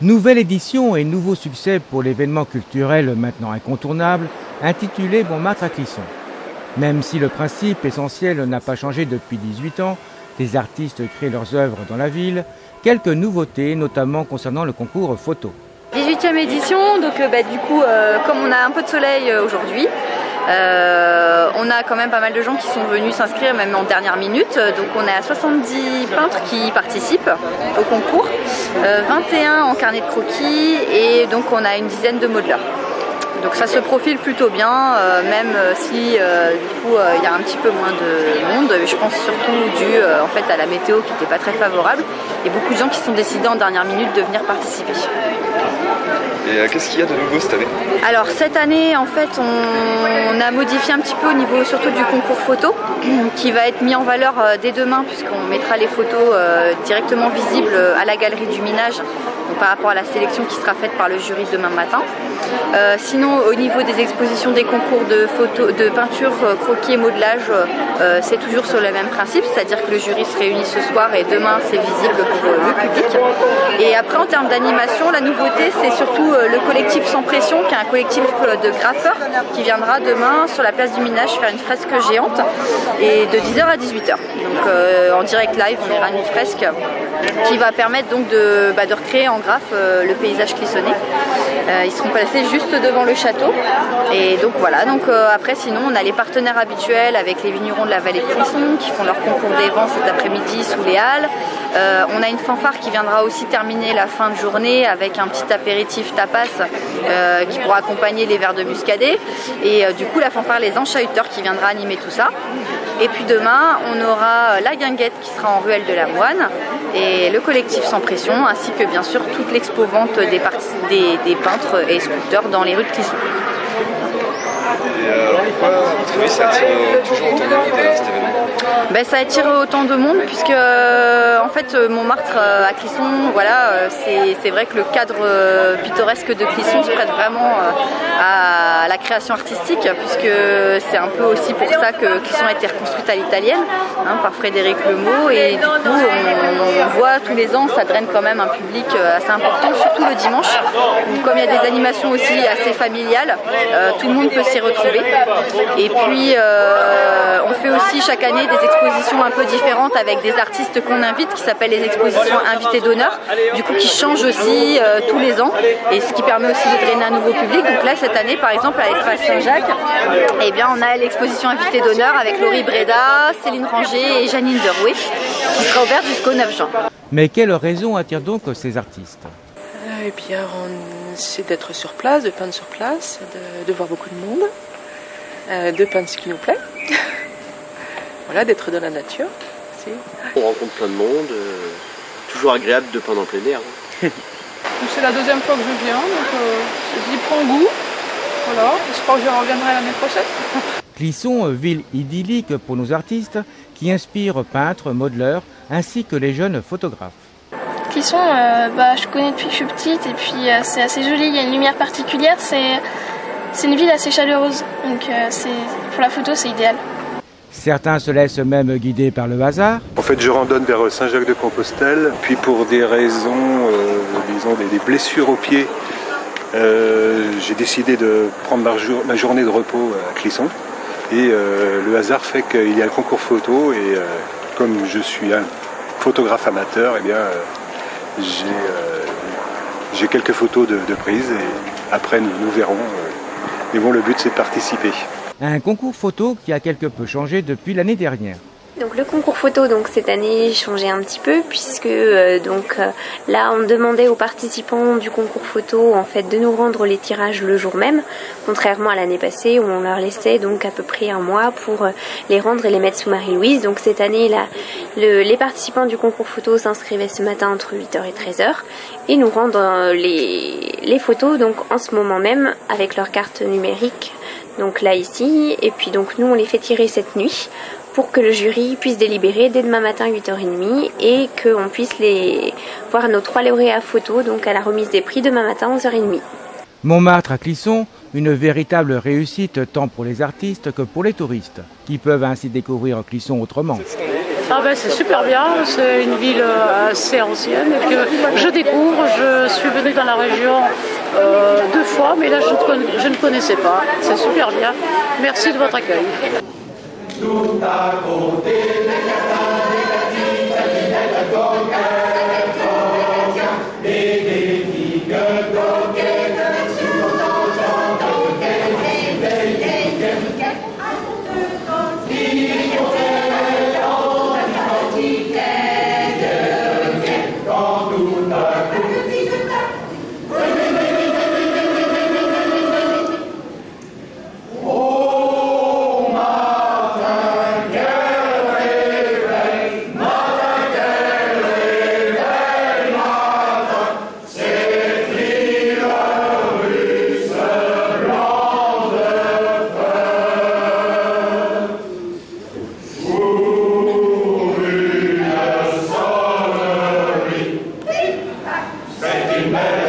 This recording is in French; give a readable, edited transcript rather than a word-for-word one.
Nouvelle édition et nouveau succès pour l'événement culturel maintenant incontournable, intitulé Montmartre à Clisson. Même si le principe essentiel n'a pas changé depuis 18 ans, des artistes créent leurs œuvres dans la ville, quelques nouveautés, notamment concernant le concours photo. 18e édition, donc comme on a un peu de soleil aujourd'hui, on a quand même pas mal de gens qui sont venus s'inscrire même en dernière minute, donc on a 70 peintres qui participent au concours, 21 en carnet de croquis et donc on a une dizaine de modeleurs. Donc ça se profile plutôt bien, même si il y a un petit peu moins de monde. Je pense surtout dû en fait à la météo qui n'était pas très favorable et beaucoup de gens qui sont décidés en dernière minute de venir participer. Et qu'est-ce qu'il y a de nouveau cette année? Alors cette année en fait on a modifié un petit peu au niveau surtout du concours photo qui va être mis en valeur dès demain puisqu'on mettra les photos directement visibles à la galerie du Minage donc, par rapport à la sélection qui sera faite par le jury demain matin. Sinon au niveau des expositions des concours de photos, de peinture, croquis et modelage, c'est toujours sur le même principe, c'est-à-dire que le jury se réunit ce soir et demain c'est visible pour le public. Et après en termes d'animation, la nouveauté c'est surtout le collectif Sans Pression qui est un collectif de graffeurs qui viendra demain sur la place du Minage faire une fresque géante et de 10h à 18h. Donc en direct live on verra une fresque qui va permettre donc de recréer en graphe le paysage clissonnais. Ils seront placés juste devant le château et donc voilà, donc après sinon on a les partenaires habituels avec les vignerons de la vallée de Clisson qui font leur concours des vents cet après-midi sous les halles. On a une fanfare qui viendra aussi terminer la fin de journée avec un petit apéritif tapas qui pourra accompagner les verres de muscadet et du coup la fanfare Les Enchahuteurs qui viendra animer tout ça. Et puis demain on aura la guinguette qui sera en ruelle de la Moine et le collectif Sans Pression ainsi que bien sûr toute l'expo-vente des peintres et sculpteurs dans les rues de Clisson. Et pourquoi, à votre avis, ça attire toujours autant de monde cet événement? Ça attire autant de monde puisque en fait Montmartre à Clisson, voilà, c'est vrai que le cadre pittoresque de Clisson se prête vraiment à la création artistique puisque c'est un peu aussi pour ça que Clisson a été reconstruite à l'italienne par Frédéric Lemaud et du coup on voit tous les ans ça draine quand même un public assez important, surtout le dimanche où comme il y a des animations aussi assez familiales, tout le monde peut s'y retrouver. Et puis on fait aussi chaque année des expositions un peu différentes avec des artistes qu'on invite qui s'appellent les expositions invités d'honneur, du coup qui changent aussi tous les ans et ce qui permet aussi de drainer un nouveau public. Donc là cette année par exemple à l'espace Saint-Jacques, on a l'exposition invitée d'honneur avec Laurie Breda, Céline Ranger et Janine Derouet qui sera ouverte jusqu'au 9 juin. Mais quelle raison attire donc ces artistes? Eh bien, c'est d'être sur place, de peindre sur place, de voir beaucoup de monde, de peindre ce qui nous plaît, voilà, d'être dans la nature. Aussi. On rencontre plein de monde, toujours agréable de peindre en plein air. C'est la deuxième fois que je viens, donc j'y prends goût. Voilà, j'espère que je reviendrai l'année prochaine. Clisson, ville idyllique pour nos artistes, qui inspire peintres, modeleurs, ainsi que les jeunes photographes. Clisson, je connais depuis que je suis petite et puis c'est assez joli, il y a une lumière particulière, c'est une ville assez chaleureuse, donc pour la photo c'est idéal. Certains se laissent même guider par le hasard. En fait, je randonne vers Saint-Jacques-de-Compostelle, puis pour des raisons, disons des blessures aux pieds, j'ai décidé de prendre ma journée de repos à Clisson. Et le hasard fait qu'il y a le concours photo et comme je suis un photographe amateur, j'ai quelques photos de prise et après nous verrons. Mais bon, le but c'est de participer. Un concours photo qui a quelque peu changé depuis l'année dernière. Donc le concours photo cette année changeait un petit peu puisque là on demandait aux participants du concours photo en fait de nous rendre les tirages le jour même, contrairement à l'année passée où on leur laissait donc à peu près un mois pour les rendre et les mettre sous Marie-Louise. Donc cette année là les participants du concours photo s'inscrivaient ce matin entre 8h et 13h et nous rendent les photos donc en ce moment même avec leur carte numérique. Donc là ici et puis donc nous on les fait tirer cette nuit pour que le jury puisse délibérer dès demain matin 8h30 et qu'on puisse voir nos 3 lauréats photos donc à la remise des prix demain matin 11h30. Montmartre à Clisson, une véritable réussite tant pour les artistes que pour les touristes, qui peuvent ainsi découvrir Clisson autrement. Ah ben c'est super bien, c'est une ville assez ancienne que je découvre. Je suis venue dans la région 2 fois, mais là je ne connaissais pas. C'est super bien. Merci de votre accueil. Amen.